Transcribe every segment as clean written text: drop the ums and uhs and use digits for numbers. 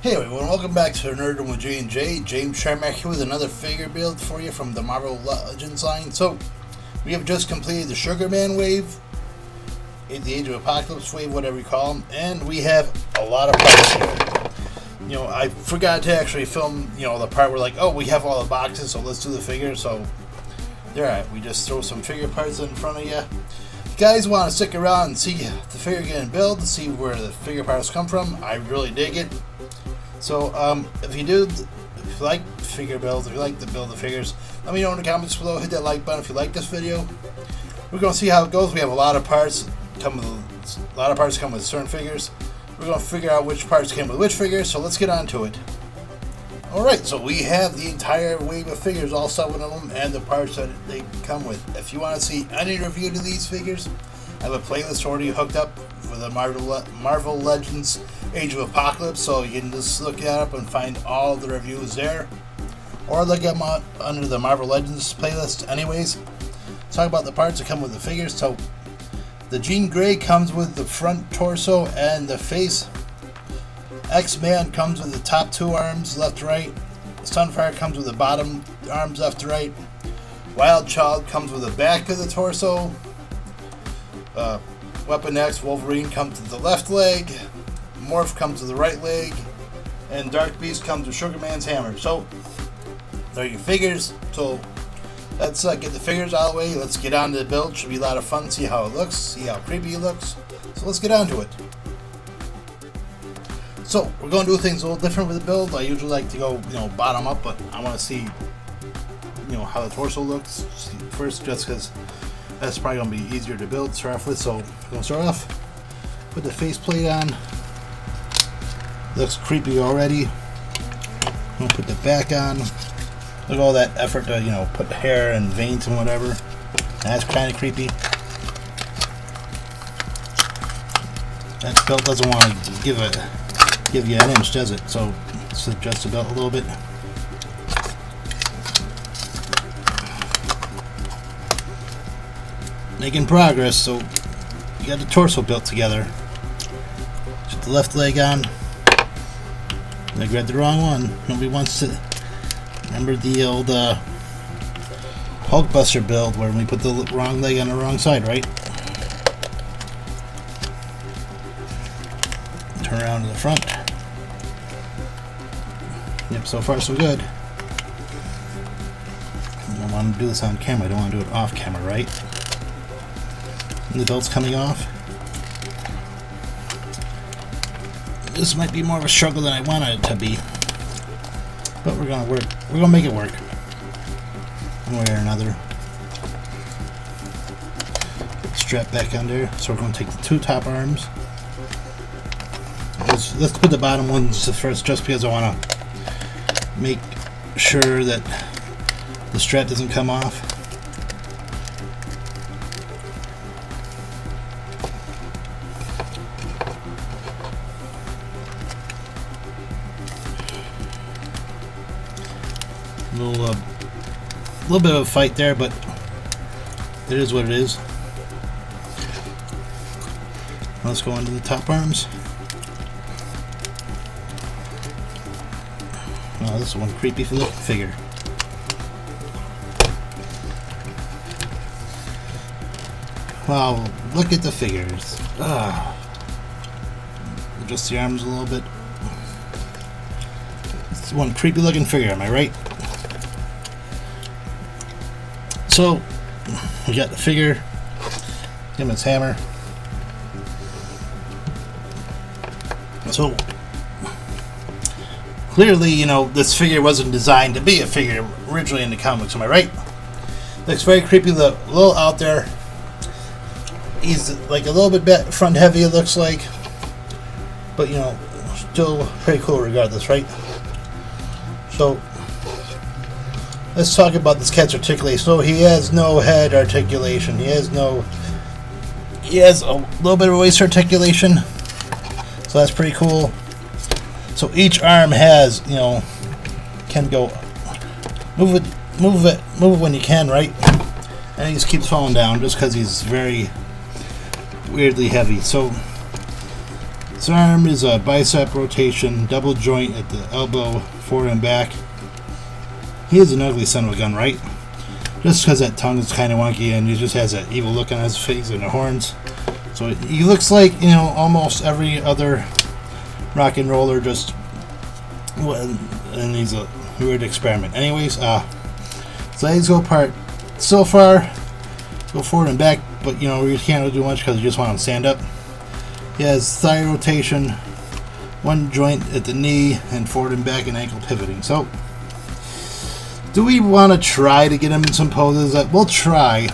Hey everyone, welcome back to Nerding with J&J. James Sharmack here with another figure build for you from the Marvel Legends line. So, we have just completed the Sugar Man wave, the Age of Apocalypse wave, whatever you call them, and we have a lot of parts here. You know, I forgot to actually film, the part where like, oh, we have all the boxes, so let's do the figures. So, there, we just throw some figure parts in front of you. If you guys want to stick around and see the figure getting built, and see where the figure parts come from, I really dig it. So, if you like figure builds, if you like to build the figures, let me know in the comments below. Hit that like button if you like this video. We're going to see how it goes. We have a lot of parts come with certain figures. We're going to figure out which parts came with which figures. So let's get on to it. All right, so we have the entire wave of figures, all 7 of them, and the parts that they come with. If you want to see any review to these figures, I have a playlist already hooked up for the Marvel Legends Age of Apocalypse, so you can just look that up and find all the reviews there, or look them up under the Marvel Legends playlist. Anyways, talk about the parts that come with the figures. So the Jean Grey comes with the front torso and the face. X-Man comes with the top 2 arms, left to right. Sunfire comes with the bottom arms, left to right. Wild Child comes with the back of the torso. Weapon X Wolverine comes to the left leg. Morph comes to the right leg, and Dark Beast comes with Sugar Man's hammer. So, there are your figures. So, let's get the figures out of the way. Let's get on to the build. Should be a lot of fun. See how it looks. See how creepy it looks. So, let's get on to it. So, we're going to do things a little different with the build. I usually like to go, bottom up, but I want to see, how the torso looks first, just because that's probably going to be easier to build to start off with. So, we're going to start off, put the faceplate on. Looks creepy already. We'll put the back on. Look at all that effort to, put hair and veins and whatever. That's kind of creepy. That belt doesn't want to give you an inch, does it? So let's adjust the belt a little bit. Making progress. So you got the torso built together. Put the left leg on. I grabbed the wrong one. Nobody wants to remember the old Hulkbuster build where we put the wrong leg on the wrong side, right? Turn around to the front. Yep, so far so good. I don't want to do this on camera. I don't want to do it off camera, right? And the belt's coming off. This might be more of a struggle than I wanted it to be, but we're gonna work. We're gonna make it work, one way or another. Strap back under. So we're gonna take the 2 top arms. Let's put the bottom ones first, just because I want to make sure that the strap doesn't come off. A little bit of a fight there, but it is what it is. Let's go into the top arms. Oh, this is one creepy looking figure. Wow, look at the figures. Adjust the arms a little bit. It's one creepy looking figure, am I right? So, we got the figure, him his hammer. So, clearly, this figure wasn't designed to be a figure originally in the comics, am I right? Looks very creepy, a little out there. He's like a little bit front heavy, it looks like. But, still pretty cool regardless, right? So, let's talk about this cat's articulation. So he has no head articulation. He has a little bit of waist articulation. So that's pretty cool. So each arm has, can go move it when you can, right? And he just keeps falling down just because he's very weirdly heavy. So His arm is a bicep rotation, double joint at the elbow, forward and back. He is an ugly son of a gun, right? Just because that tongue is kind of wonky and he just has that evil look on his face and the horns. So he looks like, you know, almost every other rock and roller, just, and he's a weird experiment. Anyways, his legs go apart so far, go forward and back, but you know, you can't really do much because you just want him to stand up. He has thigh rotation, one joint at the knee, and forward and back and ankle pivoting. So, do we want to try to get him in some poses? We'll try.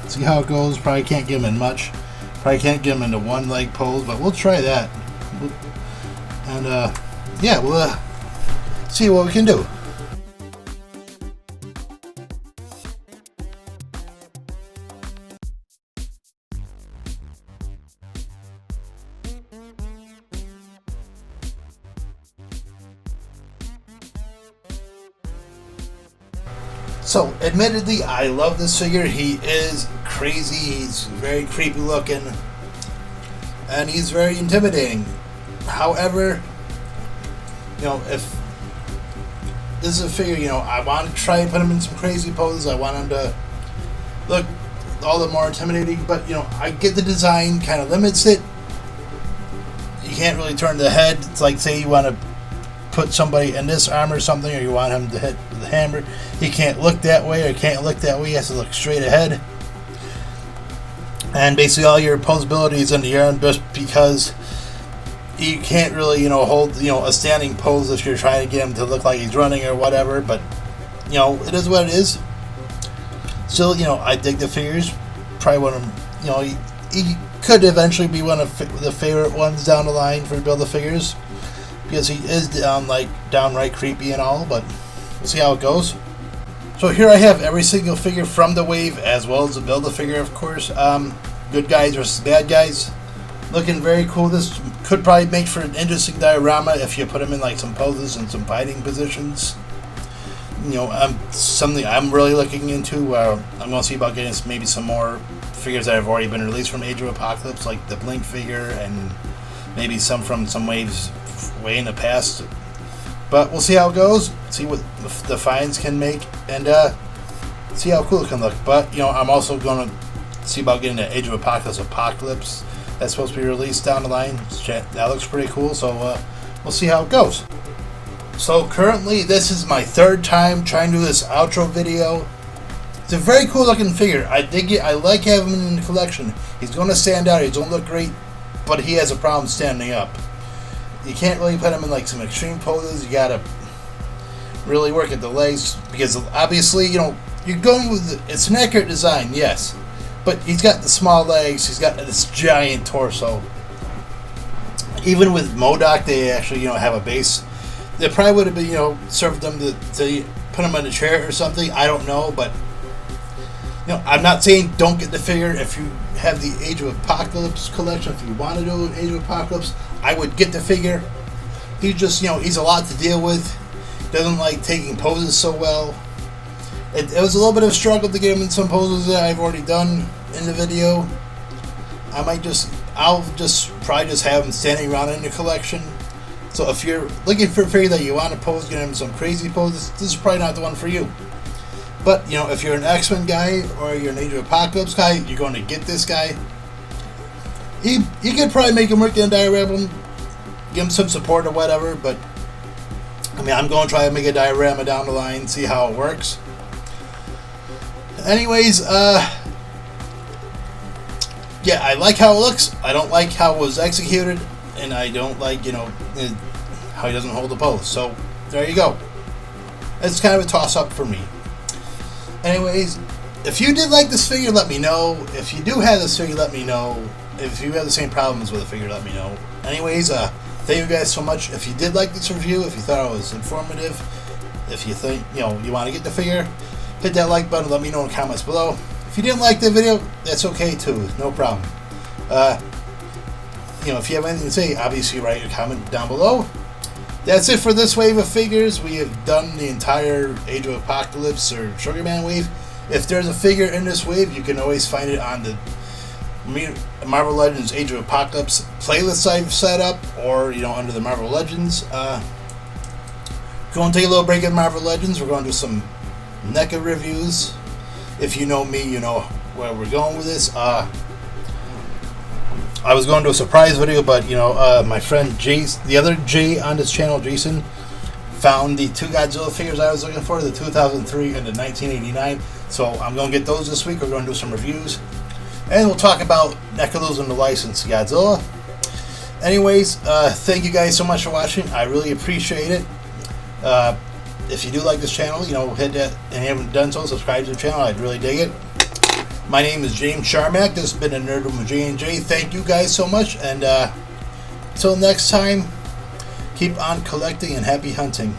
See how it goes. Probably can't get him in much. Probably can't get him into one leg pose, but we'll try that. And yeah, we'll see what we can do. So, admittedly, I love this figure. He is crazy, he's very creepy looking, and he's very intimidating. However, you know, if this is a figure, you know, I want to try and put him in some crazy poses. I want him to look all the more intimidating, but, you know, I get the design kind of limits it. You can't really turn the head. It's like, say you want to put somebody in this arm or something, or you want him to hit the hammer. He can't look that way or can't look that way. He has to look straight ahead. And basically all your posability is in the arm, just because you can't really, you know, hold, you know, a standing pose if you're trying to get him to look like he's running or whatever. But, you know, it is what it is. Still, you know, I dig the figures. Probably one of them, you know, he could eventually be one of the favorite ones down the line for Build-A-Figures, because he is downright creepy and all, but we'll see how it goes. So here I have every single figure from the wave, as well as the Build-A-Figure, of course. Good guys versus bad guys. Looking very cool. This could probably make for an interesting diorama if you put him in like some poses and some fighting positions. You know, something I'm really looking into. I'm going to see about getting maybe some more figures that have already been released from Age of Apocalypse, like the Blink figure, and maybe some from some waves way in the past. But we'll see how it goes, see what the finds can make, and see how cool it can look. But, you know, I'm also going to see about getting the Age of Apocalypse that's supposed to be released down the line. That looks pretty cool, so we'll see how it goes. So currently, this is my third time trying to do this outro video. It's a very cool looking figure. I dig it. I like having him in the collection. He's going to stand out. He's going to look great, but he has a problem standing up. You can't really put him in like some extreme poses. You gotta really work at the legs, because obviously, you know, you're going with it's an accurate design, yes, but he's got the small legs. He's got this giant torso. Even with MODOK, they actually, you know, have a base. They probably would have been, you know, served them to put him in a chair or something. I don't know, but you know, I'm not saying don't get the figure. If you have the Age of Apocalypse collection, if you want to do an Age of Apocalypse, I would get the figure. He's just, you know, he's a lot to deal with. Doesn't like taking poses so well. It was a little bit of a struggle to get him in some poses that I've already done in the video. I'll just probably just have him standing around in the collection. So if you're looking for a figure that you want to pose, get him some crazy poses, this is probably not the one for you. But, you know, if you're an X-Men guy or you're an Age of Apocalypse guy, you're going to get this guy. You could probably make him work in a diorama, give him some support or whatever, but I mean, I'm going to try to make a diorama down the line, see how it works. Anyways, yeah, I like how it looks. I don't like how it was executed, and I don't like, you know, how he doesn't hold the pose. So, there you go. It's kind of a toss-up for me. Anyways, if you did like this figure, let me know. If you do have this figure, let me know. If you have the same problems with the figure, let me know. Anyways, thank you guys so much. If you did like this review, if you thought it was informative, if you think, you know, you want to get the figure, hit that like button. Let me know in the comments below. If you didn't like the video, that's okay too. No problem. You know, if you have anything to say, obviously write your comment down below. That's it for this wave of figures. We have done the entire Age of Apocalypse or Sugar Man wave. If there's a figure in this wave, you can always find it on the Marvel Legends Age of Apocalypse playlists I've set up, or under the Marvel Legends. Going to take a little break in Marvel Legends. We're going to do some NECA reviews. If you know me, you know where we're going with this. I was going to do a surprise video, but my friend Jace, the other Jay on this channel, Jason, found the two Godzilla figures I was looking for, the 2003 and the 1989. So I'm going to get those this week. We're going to do some reviews, and we'll talk about NECA losing the license to Godzilla. Anyways, thank you guys so much for watching. I really appreciate it. If you do like this channel, hit that, and you haven't done so, subscribe to the channel. I'd really dig it. My name is James Charmack. This has been a Nerd Room with J&J. Thank you guys so much, and until next time, keep on collecting and happy hunting.